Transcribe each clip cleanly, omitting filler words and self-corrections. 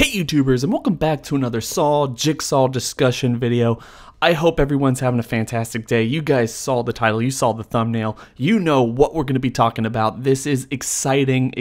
Hey YouTubers, and welcome back to another Saw Jigsaw discussion video. I hope everyone's having a fantastic day. You guys saw the title, you saw the thumbnail, you know what we're going to be talking about. This is exciting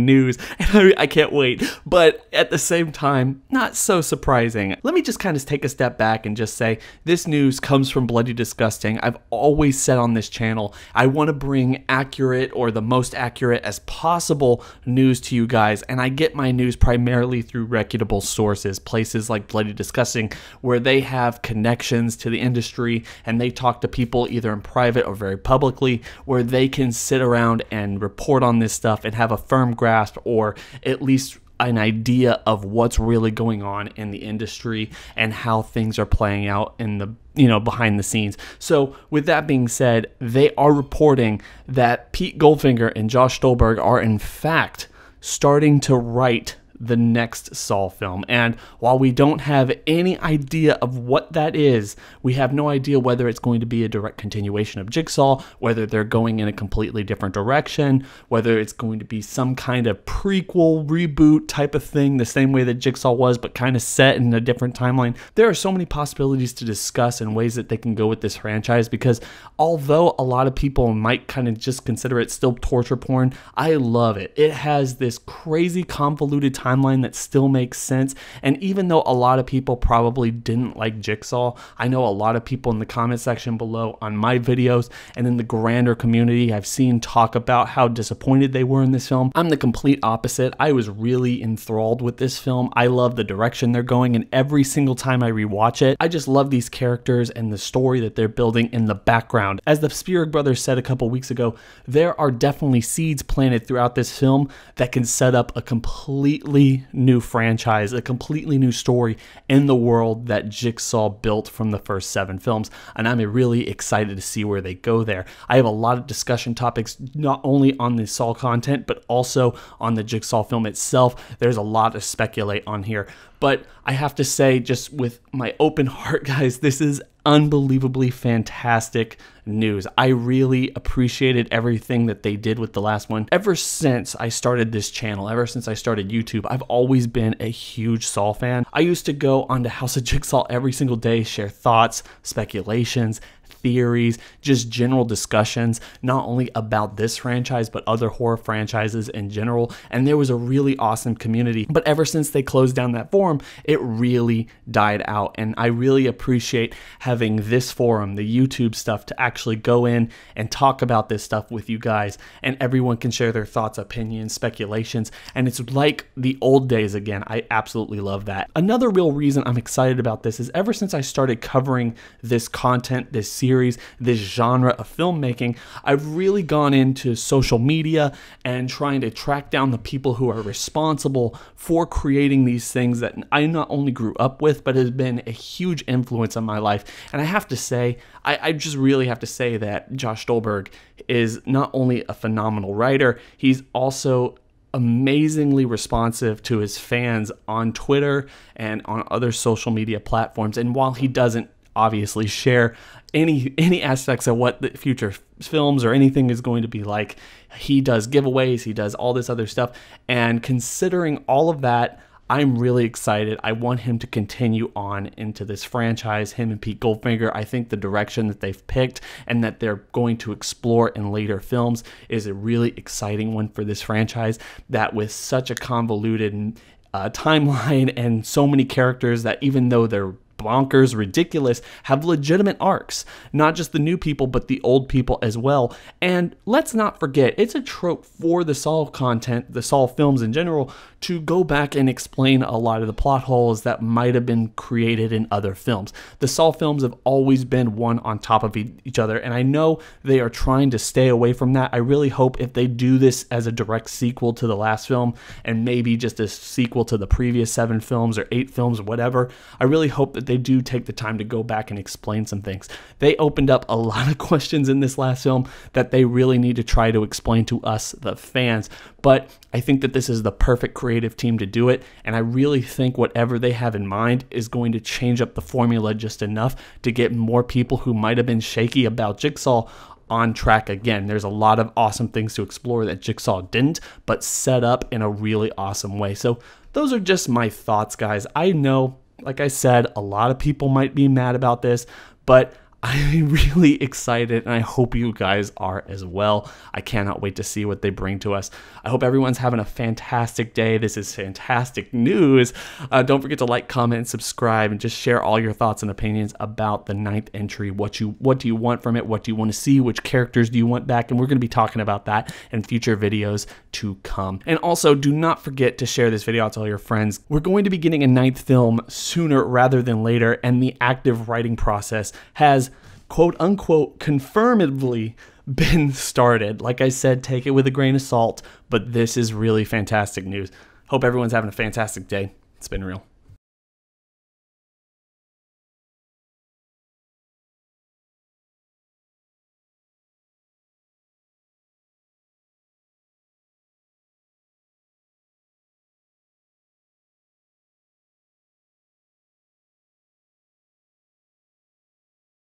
news, and I can't wait, but at the same time, not so surprising. Let me just kind of take a step back and just say, this news comes from Bloody Disgusting. I've always said on this channel, I want to bring accurate, or the most accurate as possible, news to you guys, and I get my news primarily through reputable sources, places like Bloody Disgusting, where they have connections to the industry and they talk to people either in private or very publicly, where they can sit around and report on this stuff and have a firm grasp, or at least an idea of what's really going on in the industry and how things are playing out in the behind the scenes. So with that being said, they are reporting that Pete Goldfinger and Josh Stolberg are in fact starting to write the next Saw film. And while we don't have any idea of what that is, we have no idea whether it's going to be a direct continuation of Jigsaw, whether they're going in a completely different direction, whether it's going to be some kind of prequel, reboot type of thing, the same way that Jigsaw was, but kind of set in a different timeline. There are so many possibilities to discuss and ways that they can go with this franchise, because although a lot of people might kind of just consider it still torture porn, I love it. It has this crazy convoluted timeline that still makes sense. And even though a lot of people probably didn't like Jigsaw, I know a lot of people in the comment section below on my videos and in the grander community I've seen talk about how disappointed they were in this film. I'm the complete opposite. I was really enthralled with this film. I love the direction they're going, and every single time I rewatch it, I just love these characters and the story that they're building in the background. As the Stolberg brothers said a couple weeks ago, there are definitely seeds planted throughout this film that can set up a completely new franchise, a completely new story in the world that Jigsaw built from the first 7 films, and I'm really excited to see where they go there. I have a lot of discussion topics, not only on the Saw content, but also on the Jigsaw film itself. There's a lot to speculate on here, but I have to say, just with my open heart, guys, this is unbelievably fantastic news. I really appreciated everything that they did with the last one. Ever since I started this channel, ever since I started YouTube, I've always been a huge Saw fan. I used to go onto House of Jigsaw every single day, share thoughts, speculations, theories, just general discussions, not only about this franchise, but other horror franchises in general. And there was a really awesome community. But ever since they closed down that forum, it really died out. And I really appreciate having this forum, the YouTube stuff, to actually go in and talk about this stuff with you guys. And everyone can share their thoughts, opinions, speculations. And it's like the old days again. I absolutely love that. Another real reason I'm excited about this is ever since I started covering this content, this series, this genre of filmmaking, I've really gone into social media and trying to track down the people who are responsible for creating these things that I not only grew up with, but has been a huge influence on my life. And I have to say, I just really have to say that Josh Stolberg is not only a phenomenal writer, he's also amazingly responsive to his fans on Twitter and on other social media platforms. And while he doesn't obviously share any aspects of what the future films or anything is going to be like, he does giveaways, he does all this other stuff. And considering all of that, I'm really excited. I want him to continue on into this franchise, him and Pete Goldfinger. I think the direction that they've picked and that they're going to explore in later films is a really exciting one for this franchise, that with such a convoluted timeline and so many characters that even though they're bonkers, ridiculous, have legitimate arcs. Not just the new people, but the old people as well. And let's not forget, it's a trope for the Saw content, the Saw films in general, to go back and explain a lot of the plot holes that might have been created in other films. The Saw films have always been one on top of each other, and I know they are trying to stay away from that. I really hope if they do this as a direct sequel to the last film, and maybe just a sequel to the previous 7 films or 8 films or whatever, I really hope that they do take the time to go back and explain some things. They opened up a lot of questions in this last film that they really need to try to explain to us, the fans. But I think that this is the perfect creative team to do it, and I really think whatever they have in mind is going to change up the formula just enough to get more people who might have been shaky about Jigsaw on track again. There's a lot of awesome things to explore that Jigsaw didn't, but set up in a really awesome way. So those are just my thoughts, guys. I know, like I said, a lot of people might be mad about this, but I'm really excited, and I hope you guys are as well. I cannot wait to see what they bring to us. I hope everyone's having a fantastic day. This is fantastic news. Don't forget to like, comment, and subscribe, and just share all your thoughts and opinions about the 9th entry. What do you want from it? What do you want to see? Which characters do you want back? And we're going to be talking about that in future videos to come. And also, do not forget to share this video out to all your friends. We're going to be getting a 9th film sooner rather than later, and the active writing process has quote unquote confirmedly been started. Like I said, take it with a grain of salt, but this is really fantastic news. Hope everyone's having a fantastic day. It's been real.